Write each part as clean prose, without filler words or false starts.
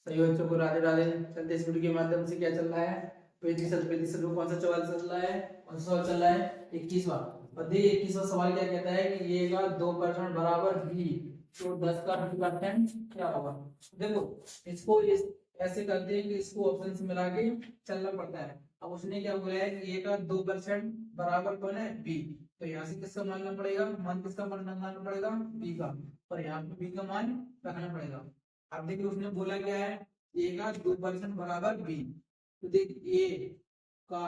सभी बच्चों को राधे राधे। चलते इस वीडियो के माध्यम से क्या चल रहा है, पैंतीस में कौन सा सवाल चल रहा है, कौन सा सवाल चल रहा है, 21वां। और देखिए 21वां सवाल क्या कहता है कि ए का 2% बराबर बी, तो 10 का 2% क्या होगा। देखो इसको इस ऐसे करते हैं कि इसको ऑप्शन से मिला के चलना पड़ता है। अब उसने क्या बोला है कि ए का 2% बराबर कौन है, बी। तो यहाँ से किसका मानना पड़ेगा, मान किसका मानना पड़ेगा, बी का। और यहाँ पे बी का मान रखना पड़ेगा। अब देखिए उसने बोला क्या है, ए का 2% बराबर बी। तो देख ए का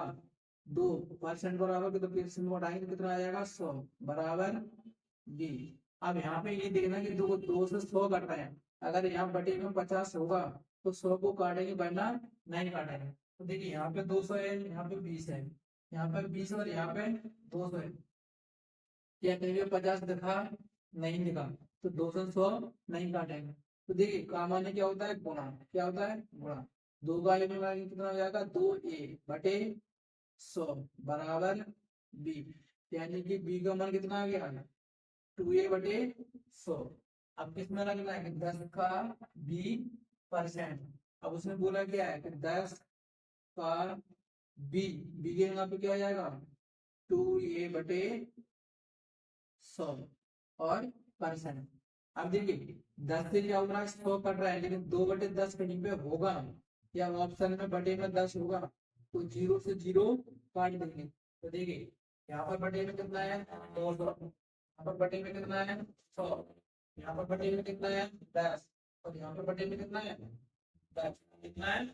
2% बराबर, तो फिर से घटाएंगे तो कितना आ जाएगा, 100 बराबर बी। अब यहाँ पे ये देखना कि दो से 100 कट रहे हैं। अगर यहाँ बटे में 50 होगा तो 100 को काटेंगे, वरना नहीं काटेंगे। तो देखिए यहाँ पे 200 है, यहाँ पे 20 है, यहाँ पे 20 और यहाँ पे 200 है। क्या कहीं 50 दिखा, नहीं दिखा, तो 200 100 नहीं काटेंगे। तो देखिए काम आने क्या होता है, गुणा। क्या होता है, गुणा। दो का में मिलाएंगे कितना हो जाएगा, 2a बटे 100 बराबर b। यानी कि b का मान कितना आ गया, 2a बटे 100। अब किसमें लगना है कि 10 का b%। अब उसने बोला क्या है कि 10 का b के यहाँ पे क्या हो जाएगा, 2a बटे 100 और परसेंट। अब देखिए 10 से क्या होगा, 100 कट रहा है, लेकिन 2/10 कहीं पे होगा या ऑप्शन में बटे में 10 होगा, तो 0 से 0 काट देंगे। तो देखिए यहाँ पर बटे में कितना है, 200। यहाँ पर बटे में कितना है, 100। यहाँ पर बटे में कितना है, 10। और यहाँ पर बटे में कितना है, 10। कितना है,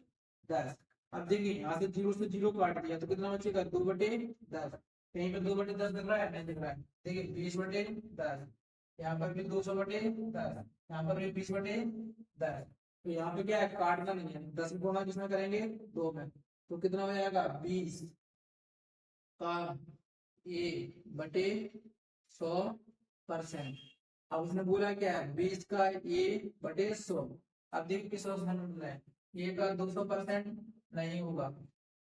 10। अब देखिए यहाँ से 0 से 0 काट दिया तो कितना बचेगा, 2/10। कहीं पे 2/10 दिख रहा है, नहीं दिख रहा है। देखिए 20/10। यहाँ पर भी 200/10, यहाँ पर भी 20/10। तो यहाँ पे क्या है, काटना नहीं है, 10 गुणा किसमें करेंगे, 2 में। तो कितना हो जाएगा, 20 का ए बटे 100%। अब उसने बोला क्या है, 20 का ए बटे 100। अब देखिए किस ऑप्शन में मिला है, ए का 200% नहीं होगा,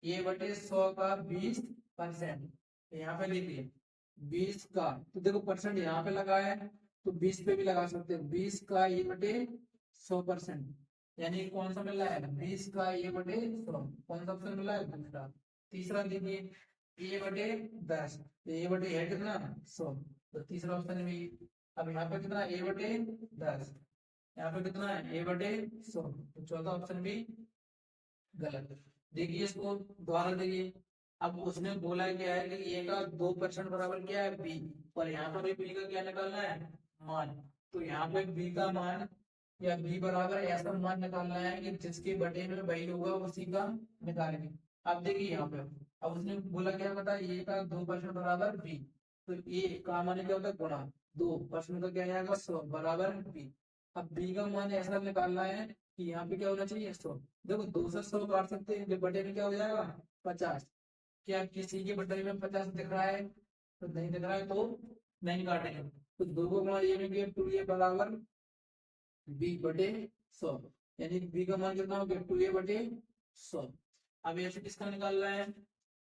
ए बटे 100 का 20%। यहाँ पे देखिए 20 का, तो देखो परसेंट यहाँ पे लगा है, तो 20 पे भी लगा सकते हैं। 20 का ए बटे 100%, यानी कौन सा मिला है, 20 का ए बटे 100। कौन सा ऑप्शन मिला है, दूसरा। तीसरा देखिए ए बटे 10, तो ए बटे है कितना, 100, तो तीसरा ऑप्शन भी। अब यहाँ पे कितना, ए बटे 10, यहाँ पे कितना है, ए बटे 100, तो चौथा ऑप्शन भी गलत। देखिए इसको दोबारा देखिए। अब उसने बोला क्या है कि ए का 2% बराबर क्या है, बी। और यहाँ पर बी का क्या निकालना है, मान। तो यहाँ पे बी का मान या बी बराबर ऐसा मान निकालना है कि जिसके बटे में वही होगा उसी का निकालेंगे। अब देखिए यहाँ पे, अब उसने बोला क्या, बता ए का 2% बराबर बी। तो ए का मान क्या होता है, गुणा। 2% का क्या आएगा, 100 बराबर बी। अब बी का मान ऐसा निकालना है कि यहाँ पे क्या होना चाहिए, 100। देखो 200 काट सकते हैं, जब बटे में क्या हो जाएगा, 50। क्या किसी के बटे में 50 दिख रहा है, तो नहीं दिख रहा है तो नहीं काटेंगे। तो दो को गुणा ये में किया, 2a बराबर बी बटे 100। यानी बी का मान कितना हो गया, 2a बटे 100। अब ऐसे किसका निकाल रहा है,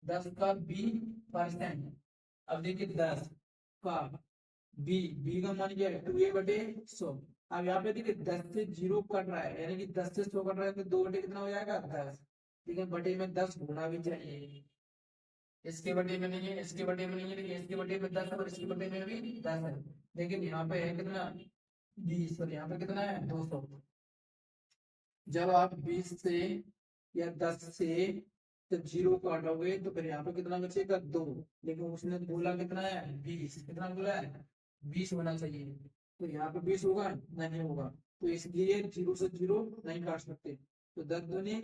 10 का b%। अब देखिए 10 का बी का मान क्या है, 2a बटे 100। अब यहाँ पे देखिए 10 से 0 कट रहा है, यानी कि 10 से 100 कट रहा है, तो 2 बटे कितना हो जाएगा, 10। लेकिन बटे में 10 होना भी चाहिए। इसके बटे में नहीं है, इसके बटे में नहीं है, लेकिन इसके बटे में 10 है और इसके बटे में भी 10 है। लेकिन यहाँ पे है कितना, 20, और यहाँ पे कितना है, 200। जब आप 20 से या 10 से जब 0 काटोगे तो फिर यहाँ पे कितना बचेगा, 2। लेकिन उसने बोला कितना है, 20। कितना बोला है, 20 होना चाहिए। तो यहाँ पे 20 होगा, नहीं होगा। तो इसलिए 0 से 0 नहीं काट सकते। तो 10 दूनी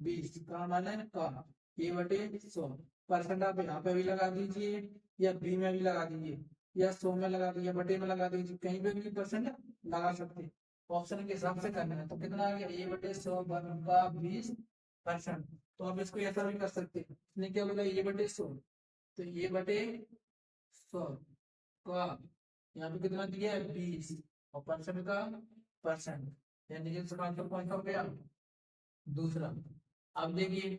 20 का मान है का, ए बटे 100। परसेंट आप यहाँ पे भी लगा दीजिए या बी में भी लगा दीजिए या 100 में लगा दीजिए, बटे में लगा दीजिए, कहीं पे भी परसेंट लगा सकते हैं। ऑप्शन के हिसाब से करना है। तो कितना आ गया, ए बटे 100 का 20%। तो आप इसको ऐसा भी कर सकते हैं, इसने क्या बोला, ए बटे 100, तो ए बटे 100 का यहाँ पे कितना दिया है, 20, और परसेंट का परसेंट, यानी कि इसका आंसर कौन सा हो गया, दूसरा। अब देखिए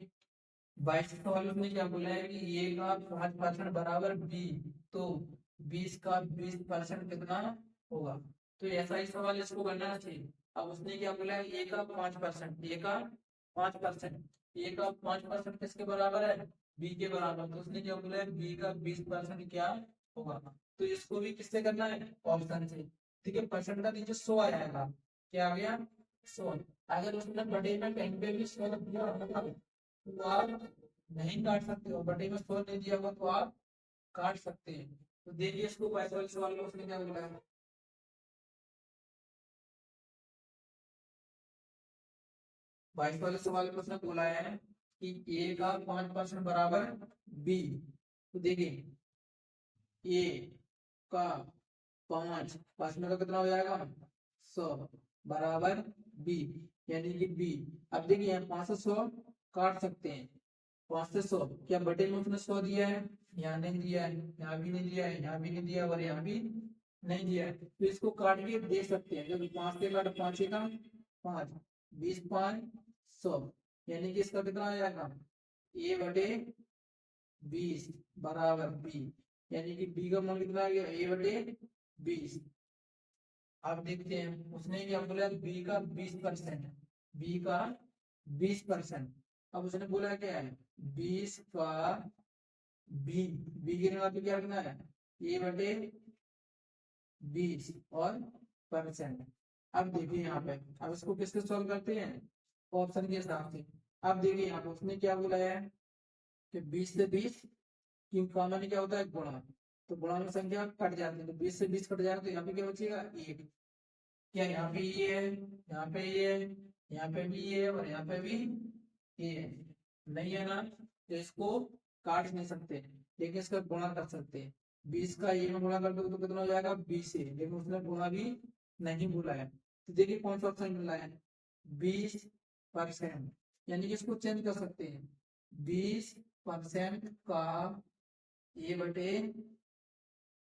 22 सवाल में क्या बोला है कि ए का 5% बराबर बी, तो 20 का 20% कितना होगा। तो ऐसा ही सवाल इसको करना चाहिए। अब उसने क्या बोला है, ए का 5%, ए का 5%, ए का 5% किसके बराबर है, बी के बराबर। तो उसने क्या बोला है, बी का 20% क्या होगा। तो इसको भी किससे करना है, ऑप्शन से। ठीक है, परसेंट का नीचे 100 आ जाएगा, क्या आ गया 100। अगर उसने बटे में कहीं पे भी 100 दिया होगा तो आप नहीं काट सकते हो, बटे में 100 नहीं दिया होगा तो आप काट सकते हैं। तो देखिए इसको बाईस वाले सवाल में उसने क्या बोला है, बाईस वाले सवाल में उसने बोला है कि ए का 5% बराबर बी। तो देखिए ए का 5% का कितना हो जाएगा 100 बराबर बी, यानी कि बी। अब देखिए यहाँ 5 से 100 काट सकते हैं, 5 से 100 क्या बटे में उसने 100 दिया है, यहाँ नहीं दिया है, यहाँ भी नहीं दिया है, यहाँ भी नहीं दिया और यहाँ भी नहीं दिया है। तो इसको काट के दे सकते हैं, क्योंकि 5 से काट 5 का 5, 20 5 100, यानी कि इसका कितना आ जाएगा ए बटे 20 बराबर बी, यानी कि बी का मान कितना आ गया ए बटे 20। अब देखते हैं उसने क्या बोला, बी का 20%, बी का 20%। अब उसने बोला क्या है 20 का बी, बी के नाम पे क्या रखना है ए बटे 20 और परसेंट। अब देखिए यहाँ पे, अब इसको किससे सॉल्व करते हैं, ऑप्शन के हिसाब से। अब देखिए यहाँ पे उसने क्या बोला है कि 20 से 20 की कॉमन क्या होता है गुणा, तो गुणा में संख्या कट जाती है, तो 20 से 20 कट जाएगा तो यहाँ पे क्या बचेगा 1। क्या यहाँ पे ये है, यहाँ पे ये है, यहाँ पे भी ये है और यहाँ पे भी ये है, नहीं है ना, तो इसको काट नहीं सकते, लेकिन इसका गुणा कर सकते हैं। 20 का ये में गुणा कर दो तो कितना हो जाएगा 20 है, लेकिन उसने गुणा भी नहीं बोला है। तो देखिए कौन सा ऑप्शन मिला है 20%, यानी कि इसको चेंज कर सकते हैं 20% का ए बटे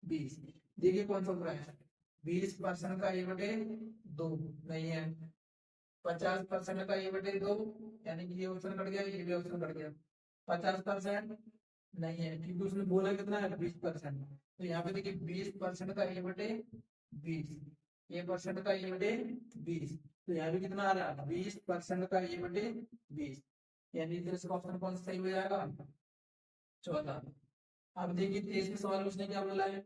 20। देखिए कौन सा बुरा है, 20% का ए बटे 2 नहीं है, 50% का ए बटे 2, यानी कि ये ऑप्शन कट गया, ये भी ऑप्शन कट गया। 50% नहीं है, क्योंकि उसने बोला कितना है 20%। तो यहाँ पे देखिए 20% का ए बटे 20, ए परसेंट का ए बटे 20, तो यहाँ भी कितना आ रहा है 20% का ए बटे 20, यानी कि इसका ऑप्शन कौन सा सही हो जाएगा 14। अब देखिए 23वें सवाल में उसने क्या बोला है,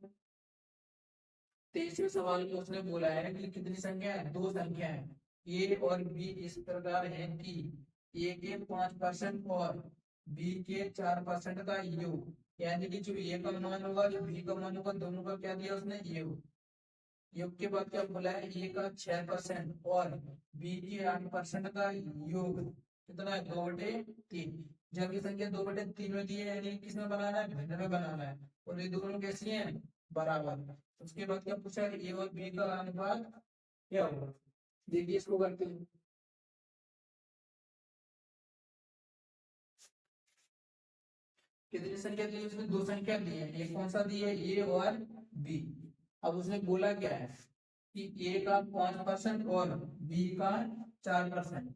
23वें सवाल में उसने बोला है कि कितनी संख्या है, दो संख्या है ए और बी इस प्रकार है कि ए के 5% और बी के 4% का योग, यानी कि जो ए का मान होगा जो बी का मान होगा दोनों का क्या दिया उसने योग। योग के बाद क्या बोला है ए का 6% और बी के 8% का योग कितना है 2/3। जबकि संख्या 2/3 में दी है, यानी किसमें बनाना है भिन्न में बनाना है, और ये दोनों कैसी हैं बराबर। उसके बाद क्या पूछा है ए और बी का अनुपात क्या होगा। देखिए इसको करते हैं, कितनी संख्या दी है उसने, दो संख्या दी है, एक कौन सा दी है ए और बी। अब उसने बोला क्या है कि ए का 5% और बी का 4%।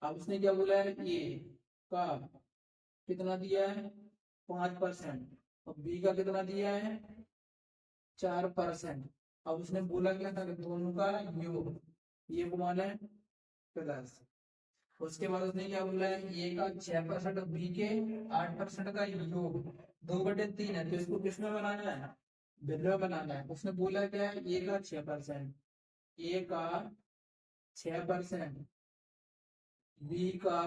अब उसने क्या बोला है ए का कितना दिया है 5% और बी का कितना दिया है 4%। अब उसने बोला क्या था कि दोनों का योग, ये माना है प्लस। उसके बाद उसने क्या बोला है ए का 6% और बी के 8% का योग 2/3 है, तो इसको किसमें बनाना है भिन्न में बनाना है। उसने बोला क्या है ए का 6%, ए का 6%, बी का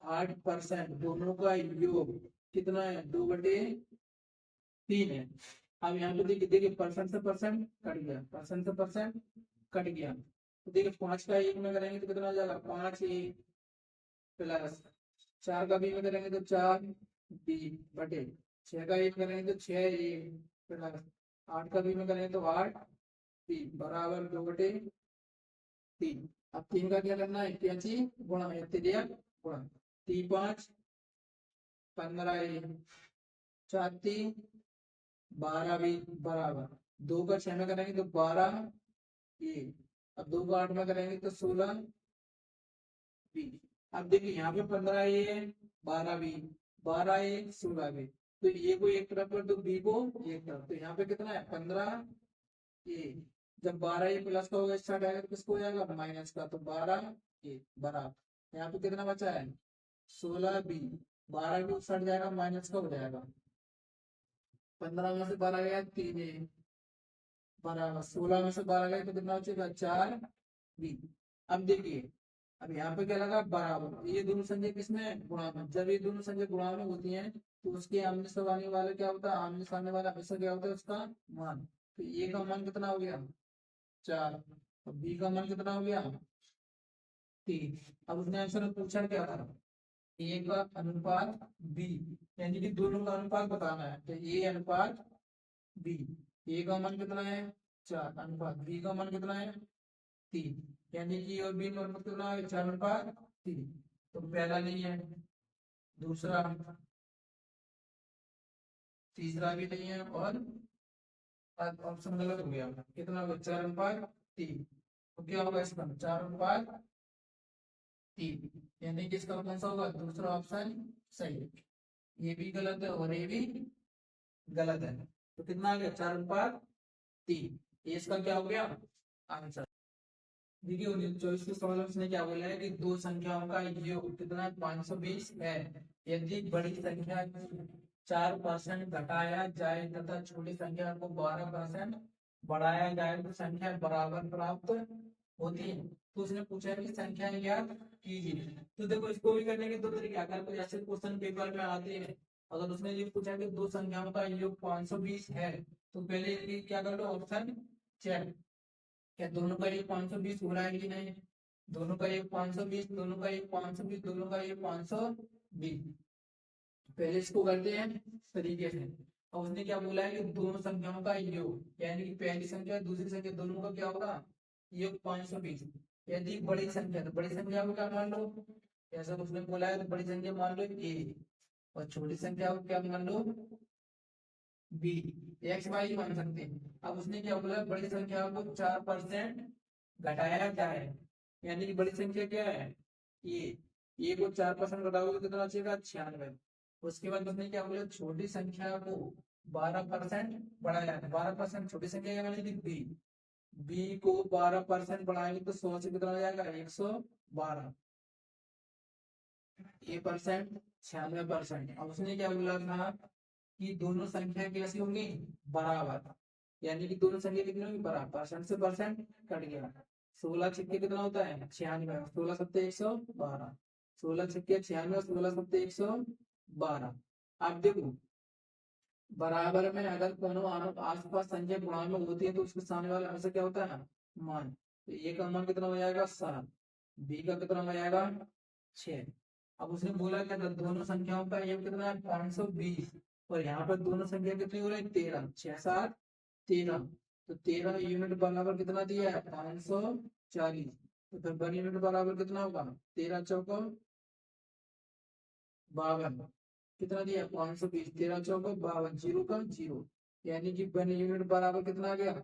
8%, दोनों का योग कितना है 2/3 है। अब यहाँ पे देखिए देखिए परसेंट से परसेंट कट गया, परसेंट से परसेंट कट गया, तो देखिए 5 का एक में करेंगे तो कितना हो जाएगा 5 ए प्लस 4 का बी में करेंगे तो 4 बी बटे 6 का एक करेंगे तो 6 ए प्लस 8 का बी में करेंगे तो 8 बी बराबर 2/3। अब 3 का क्या करना है क्या चीज गुणा है, त्रिया गुणा 3 5 15 ए 4 3 12 बी बराबर 2 का 6 में करेंगे तो 12 ए, अब 2 का 8 में करेंगे तो 16 बी। अब देखिए यहाँ पे 15 ए है 12 बी, 12 ए 16 बी, तो ए को एक तरफ कर दो बी को एक तरफ, तो यहाँ पे कितना है 15 ए, जब 12 ये प्लस का होगा स्टार्ट आएगा तो किसको हो जाएगा माइनस का, तो 12 ए बराबर यहाँ पे कितना बचा है 16b, 12 भी सट जाएगा माइनस का हो जाएगा, 15 में से 12 गया 3a बराबर 16 में से 12 गया तो कितना बचेगा 4b। अब देखिए अब यहाँ पे क्या लगा बराबर, ये दोनों संख्या किसमें गुणा में, जब ये दोनों संख्या गुणा में होती हैं तो उसके आमने सामने वाला क्या होता है, आमने सामने वाला हमेशा क्या होता है उसका मान। तो ए का मान कितना हो गया 4 और बी का मान कितना हो गया 3। अब उसने आंसर में पूछा क्या था ए का अनुपात बी, यानी कि दोनों का अनुपात बताना है, तो ए अनुपात बी, ए का मान कितना है 4 अनुपात बी का मान कितना है 3, यानी कि और बी नॉर्मल कितना है 4 अनुपात 3, तो पहला नहीं है, दूसरा तीसरा भी नहीं है और ऑप्शन गलत हो गया, कितना होगा 4 अनुपात 3, तो क्या होगा इसका 4 अनुपात 3, यानी कि इसका कौन सा होगा दूसरा ऑप्शन सही है। ये भी गलत है और ये भी गलत है, तो कितना आ गया 4 अनुपात 3, ये इसका क्या हो गया आंसर। देखिए 1924 के सवाल में उसने क्या बोला है कि दो संख्याओं का योग कितना है 520 है, यदि बड़ी संख्या 4% घटाया जाए तथा छोटी संख्या को 12% बढ़ाया जाए तो संख्या बराबर प्राप्त होती है। तो उसने पूछा कि संख्या ज्ञात कीजिए। तो देखो इसको भी करने के दो तरीके, अगर कोई ऐसे क्वेश्चन पेपर में आते हैं, अगर उसने ये पूछा कि दो संख्याओं का योग 520 है तो पहले इसकी क्या कर लो ऑप्शन चेक, क्या दोनों का योग 520 हो रहा है कि नहीं, दोनों का योग 520, दोनों का योग 520, दोनों का योग 520, पहले इसको करते हैं तरीके से। और उसने क्या बोला है कि दोनों संख्याओं का योग, यानी कि पहली संख्या दूसरी संख्या दोनों का क्या होगा योग 520, यदि बड़ी संख्या तो बड़ी संख्या को क्या मान लो, जैसा उसने बोला है तो बड़ी संख्या मान लो ए और छोटी संख्या को क्या मान लो बी, एक्स वाई मान सकते हैं। अब उसने क्या बोला बड़ी संख्या को 4% घटाया जाए, यानी कि बड़ी संख्या क्या है ये को 4% घटाओगे तो कितना बचेगा 96। उसके बाद उसने क्या बोला छोटी संख्या को 12% बढ़ाया, 12% छोटी संख्या क्या बनेगी बी, बी को 12% बढ़ाएंगे तो 100 से कितना हो जाएगा 112, ये परसेंट 96%। अब उसने क्या बोला था कि दोनों संख्या कैसी होंगी बराबर, यानी कि दोनों संख्या कितनी होगी बराबर, परसेंट से परसेंट कट गया, 16 छक्के कितना होता है 96, 16 सत्ते 112, 16 छक्के 96, 16 सत्ते 112। आप देखो बराबर में अगर दोनों आसपास संख्या गुणा में होती है तो उसके सामने वाला हमेशा क्या होता है मान, तो ए का मान कितना हो जाएगा 7, बी का कितना हो जाएगा 6। अब उसने बोला क्या था दोनों संख्याओं का योग कितना है 520, और यहाँ पर दोनों संख्या कितनी हो रही है 13, 6 7 13, तो 13 यूनिट बराबर कितना दिया है 540, तो फिर 1 यूनिट बराबर कितना होगा 13 चौको 52, कितना दिया 520, 13 चौको 52, जीरो का जीरो, यानी कि 1 यूनिट बराबर कितना आ गया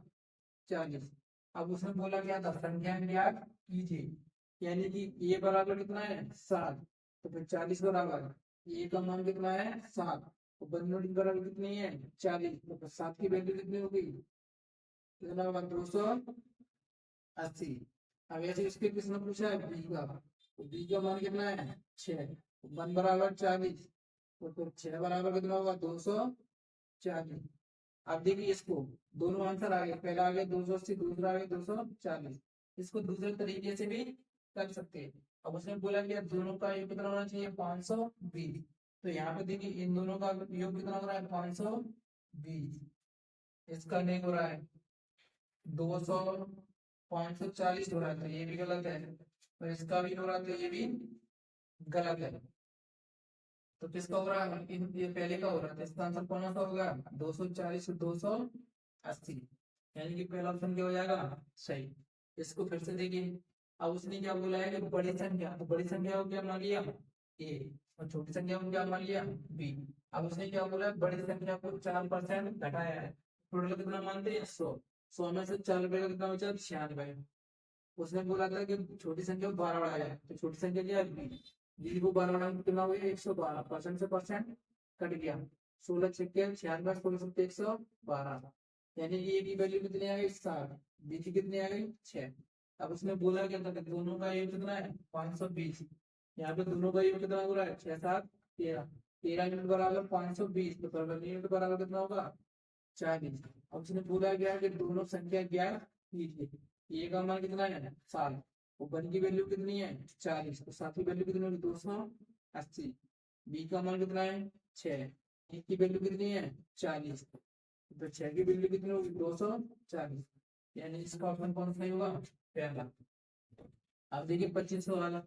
40। अब उसने बोला क्या था संख्या ज्ञात कीजिए, यानी कि ये बराबर कितना है 7, तो फिर 40 बराबर ये का मान कितना है 7, तो 1 यूनिट बराबर कितनी है 40, तो फिर 7 की वैल्यू कितनी होगी कितना होगा 280। अब ऐसे इसके किसने पूछा है बी का, तो बी का मान कितना है 6, 1 बराबर 40, तो फिर 6 बराबर कितना होगा 240। अब देखिए इसको दोनों आंसर आ गए, पहला आ गया 280, दूसरा आ गया 240, इसको दूसरे तरीके से भी कर सकते हैं। अब उसने बोला कि दोनों का योग कितना होना चाहिए 520, तो यहाँ पे देखिए इन दोनों का योग कितना हो रहा है 520, इसका नहीं हो रहा है 200 540 हो रहा है, तो ये भी गलत है, और इसका भी हो रहा है तो ये भी गलत है, तो किसका हो रहा है ये पहले का हो रहा है, इसका आंसर कौन सा होगा 240 से 280, यानी कि पहला ऑप्शन क्या हो जाएगा सही। इसको फिर से देखिए, अब उसने क्या बोला है कि बड़ी संख्या, तो बड़ी संख्या को क्या मान लिया ए और छोटी संख्या को क्या मान लिया बी। अब उसने क्या बोला है बड़ी संख्या को 4% घटाया है, टोटल कितना मानते हैं 100, 100 में से 4 रुपए का कितना बचा 96। उसने बोला था कि छोटी संख्या को 12 बढ़ाया है, तो छोटी संख्या क्या है बी, बी को 12 बढ़ाने कितना हो गया 112, परसेंट से परसेंट कट गया, 16 छक्के 96, 16 सत्ते 112, यानी कि ए की वैल्यू कितनी आ गई 7, बी की कितनी आ गई 6। अब उसने बोला क्या था कि दोनों का योग कितना है 520। यहाँ पे दोनों का योग कितना हो रहा है 6 7 13। 13 यूनिट बराबर 520, तो प्रबल यूनिट बराबर कितना होगा 40। अब उसने बोला गया कि दोनों संख्या ज्ञात कीजिए। ए का मान कितना है 7 और वन की वैल्यू कितनी है 40, तो 7 की वैल्यू कितनी होगी 280। बी का मान कितना है 6, ए की वैल्यू कितनी है 40, तो 6 की वैल्यू कितनी होगी 240। यानी इसका ऑप्शन कौन सा होगा पहला। अब देखिए 25 वाला।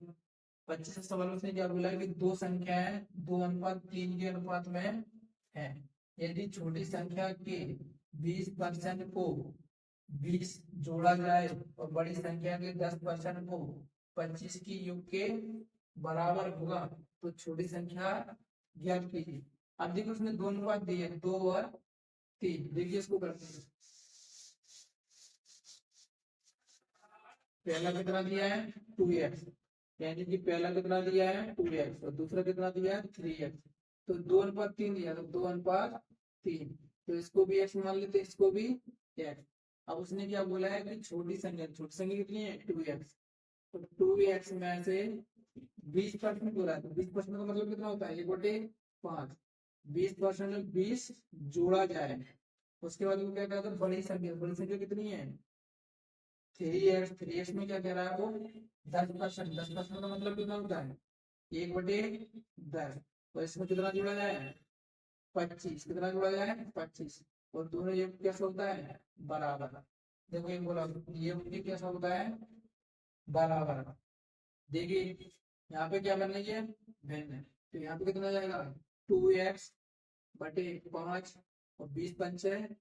25 सवाल में उसने क्या बोला है कि दो संख्याएं 2:3 के अनुपात में है। यदि छोटी संख्या के 20% को 20 जोड़ा जाए और बड़ी संख्या के 10% को 25 की योग के बराबर होगा तो छोटी संख्या ज्ञात कीजिए। अब देखिए उसने दो अनुपात दिए 2 और 3। देखिए इसको करते हैं। पहला कितना दिया है 2x, यानी कि पहला कितना दिया है 2x और दूसरा कितना दिया है 3x। तो 2:3 दिया, तो 2:3, तो इसको भी x मान लेते, इसको भी x। अब उसने क्या बोला है कि छोटी संख्या कितनी है 2x, तो 2x में से 20% बोला है, तो 20% का मतलब कितना होता है 1/5। 20% में 20 जोड़ा जाए, उसके बाद वो क्या कहता है बड़ी संख्या कितनी है 3x। 3x में क्या कह रहा है वो 10%। 10% का मतलब कितना होता है 1/10। और इसमें कितना जोड़ा जाए 25। कितना जोड़ा जाए 25, और दोनों योग कैसा होता है बराबर। देखो एक बोला ये कैसा होता है बराबर। देखिए यहाँ पे क्या करना है भिन्न, तो यहाँ पे कितना जाएगा 2x/5 और 20×5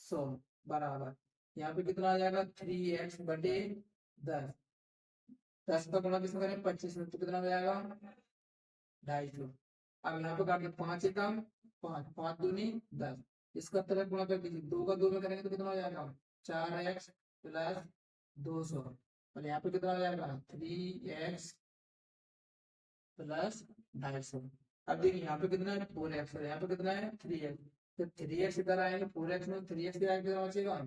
100 बराबर। यहाँ पे कितना आ जाएगा 3x/10। 10 का गुणा किसमें करें 25 में, तो कितना हो जाएगा 250। अब यहाँ पे काट 5 एकम 5, 5 दूनी 10। इसका तरह गुणा कर दीजिए, 2 का 2 में करेंगे तो कितना हो जाएगा 4x+200। और यहाँ पे कितना हो जाएगा 3x+250। अब देखिए यहाँ पे कितना है 4x और यहाँ पे कितना है 3x। तो 3x इधर आएगा 4x में 3x कितना बचेगा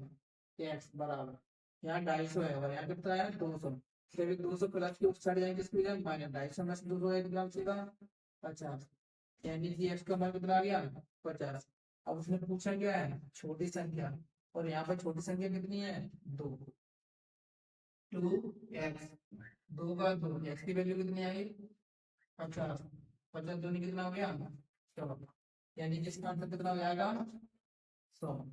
x बराबर। यहाँ 250 है और यहाँ कितना है 200। फिर 200 प्लस के उस साइड जाएंगे किसको जाएंगे माइनस 250 में से 200 है कितना बचेगा 50। यानी कि x का मान कितना आ गया 50। अब उसने पूछा क्या है छोटी संख्या, और यहाँ पर छोटी संख्या कितनी है 2। 2x 2 का 2, x की वैल्यू कितनी आई 50। 50 दूनी कितना हो गया 100, यानी कि इसका आंसर कितना हो जाएगा 100।